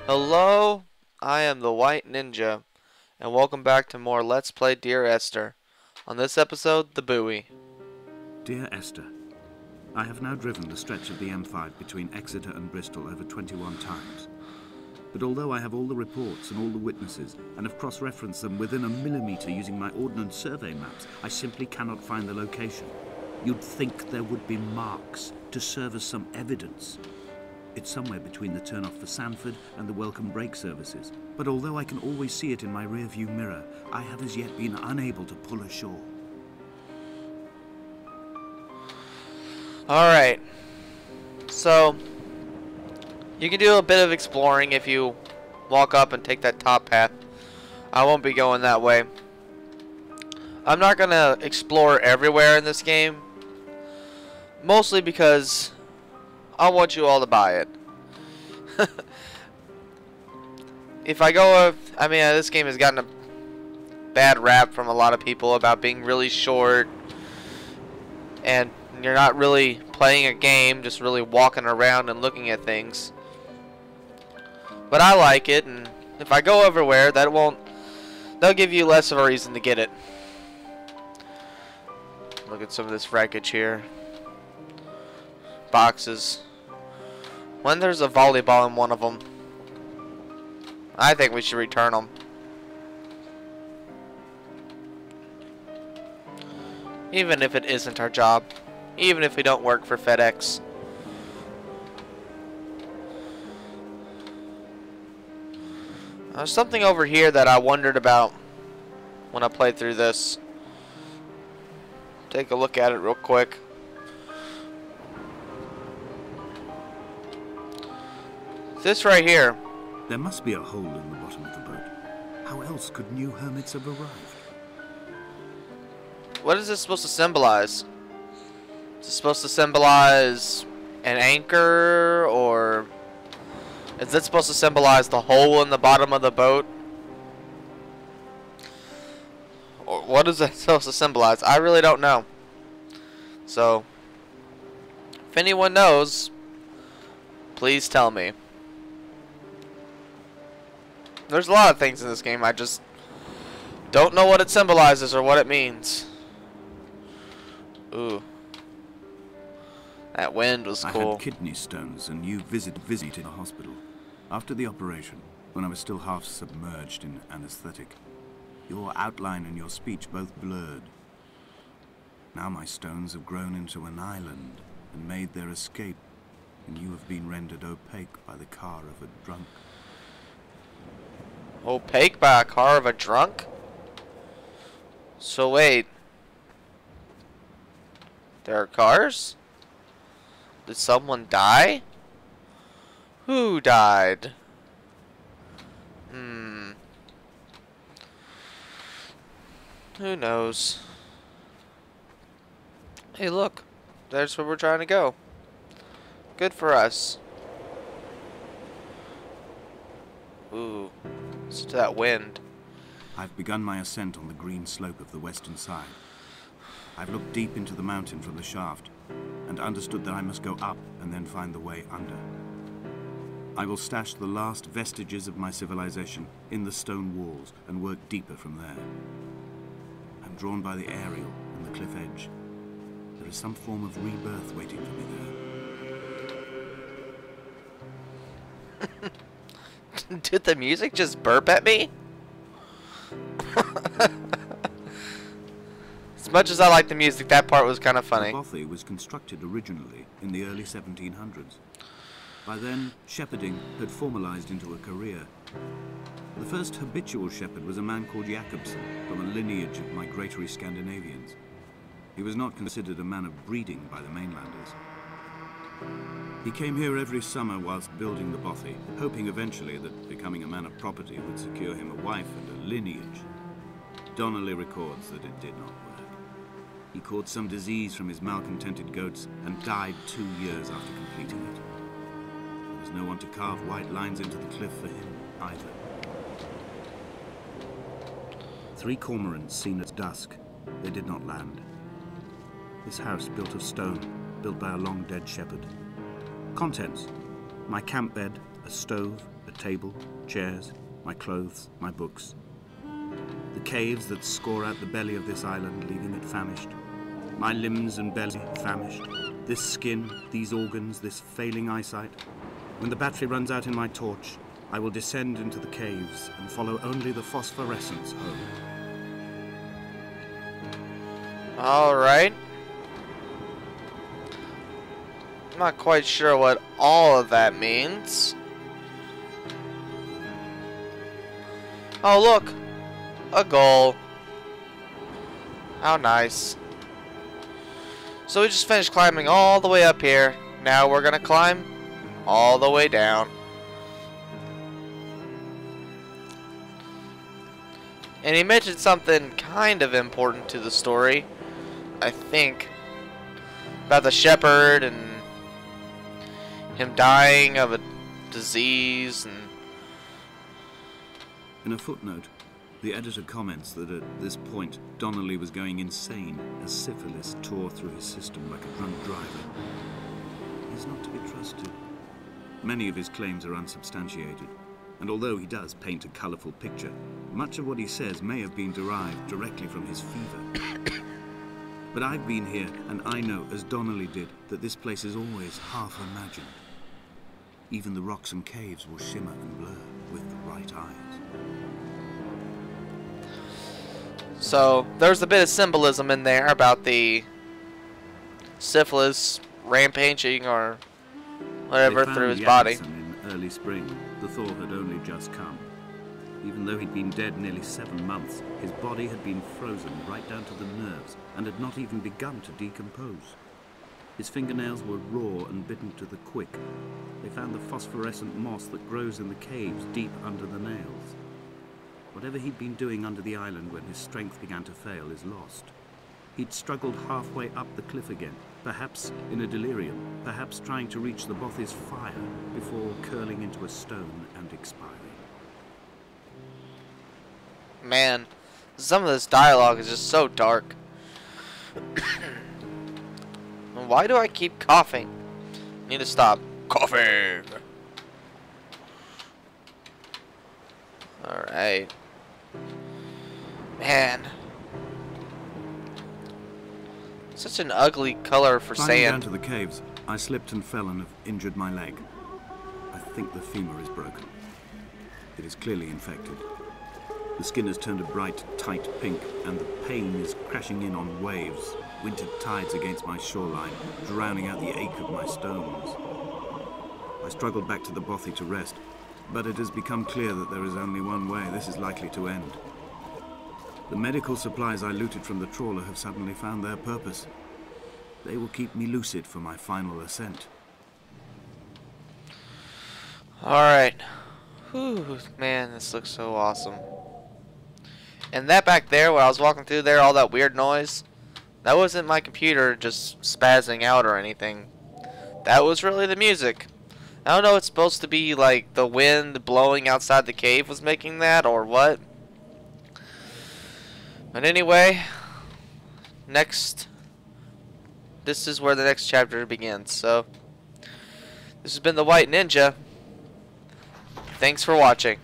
Hello, I am the Wtninja, and welcome back to more Let's Play Dear Esther. On this episode, the Bouy. Dear Esther, I have now driven the stretch of the M5 between Exeter and Bristol over 21 times. But although I have all the reports and all the witnesses, and have cross-referenced them within a millimetre using my Ordnance Survey maps, I simply cannot find the location. You'd think there would be marks to serve as some evidence. It's somewhere between the turn-off for Sanford and the welcome brake services. But although I can always see it in my rear-view mirror, I have as yet been unable to pull ashore. Alright, so you can do a bit of exploring if you walk up and take that top path. I won't be going that way. I'm not going to explore everywhere in this game, mostly because I want you all to buy it. If I go, this game has gotten a bad rap from a lot of people about being really short, and you're not really playing a game, just really walking around and looking at things. But I like it, and if I go everywhere, that'll give you less of a reason to get it. Look at some of this wreckage here. Boxes. When there's a volleyball in one of them, I think we should return them. Even if it isn't our job. Even if we don't work for FedEx. There's something over here that I wondered about when I played through this. Take a look at it real quick. This right here. There must be a hole in the bottom of the boat. How else could new hermits have arrived? What is this supposed to symbolize? Is it supposed to symbolize an anchor, or is it supposed to symbolize the hole in the bottom of the boat? Or what is it supposed to symbolize? I really don't know. So, if anyone knows, please tell me. There's a lot of things in this game, I just don't know what it symbolizes or what it means. Ooh. That wind was cool. I had kidney stones and you visited the hospital. After the operation, when I was still half submerged in anesthetic, your outline and your speech both blurred. Now my stones have grown into an island and made their escape, and you have been rendered opaque by the car of a drunk. Opaque by a car of a drunk? So wait. There are cars? Did someone die? Who died? Who knows? Hey, look. There's where we're trying to go. Good for us. Ooh. Listen to that wind. I've begun my ascent on the green slope of the western side. I've looked deep into the mountain from the shaft and understood that I must go up and then find the way under. I will stash the last vestiges of my civilization in the stone walls and work deeper from there. I'm drawn by the aerial and the cliff edge. There is some form of rebirth waiting for me there. Did the music just burp at me? As much as I like the music, that part was kind of funny. Bouy was constructed originally in the early 1700s. By then, shepherding had formalized into a career. The first habitual shepherd was a man called Jacobsen, from a lineage of migratory Scandinavians. He was not considered a man of breeding by the mainlanders. He came here every summer whilst building the bothy, hoping eventually that becoming a man of property would secure him a wife and a lineage. Donnelly records that it did not work. He caught some disease from his malcontented goats and died 2 years after completing it. There was no one to carve white lines into the cliff for him either. 3 cormorants seen at dusk. They did not land. This house built of stone, built by a long-dead shepherd. Contents: my camp bed, a stove, a table, chairs, my clothes, my books. The caves that score out the belly of this island, leaving it famished. My limbs and belly famished. This skin, these organs, this failing eyesight. When the battery runs out in my torch, I will descend into the caves and follow only the phosphorescence home. Alright. I'm not quite sure what all of that means. Oh, look! A goal. How nice. So we just finished climbing all the way up here. Now we're gonna climb all the way down. And he mentioned something kind of important to the story, I think, about the shepherd and him dying of a disease. And in a footnote, the editor comments that at this point Donnelly was going insane as syphilis tore through his system like a drunk driver. He's not to be trusted. Many of his claims are unsubstantiated, and although he does paint a colourful picture, much of what he says may have been derived directly from his fever. But I've been here, and I know, as Donnelly did, that this place is always half imagined. Even the rocks and caves will shimmer and blur with the right eyes. So there's a bit of symbolism in there about the syphilis rampaging or whatever through his body. In early spring, the thaw had only just come. Even though he'd been dead nearly 7 months, his body had been frozen right down to the nerves and had not even begun to decompose. His fingernails were raw and bitten to the quick. They found the phosphorescent moss that grows in the caves deep under the nails. Whatever he'd been doing under the island when his strength began to fail is lost. He'd struggled halfway up the cliff again, perhaps in a delirium, perhaps trying to reach the Bothy's fire before curling into a stone and expiring. Man, some of this dialogue is just so dark. Why do I keep coughing? Need to stop coughing. Alright. Man. Such an ugly color for Climbing sand. down to the caves, I slipped and fell and have injured my leg. I think the femur is broken. It is clearly infected. The skin has turned a bright, tight pink, and the pain is crashing in on waves, winter tides against my shoreline, drowning out the ache of my stones. I struggled back to the bothy to rest, but it has become clear that there is only one way this is likely to end. The medical supplies I looted from the trawler have suddenly found their purpose. They will keep me lucid for my final ascent. Alright. Whew, man, this looks so awesome. And that back there, when I was walking through there, all that weird noise, that wasn't my computer just spazzing out or anything. That was really the music. I don't know if it's supposed to be like the wind blowing outside the cave was making that or what. But anyway, this is where the next chapter begins. So, this has been the Wtninja. Thanks for watching.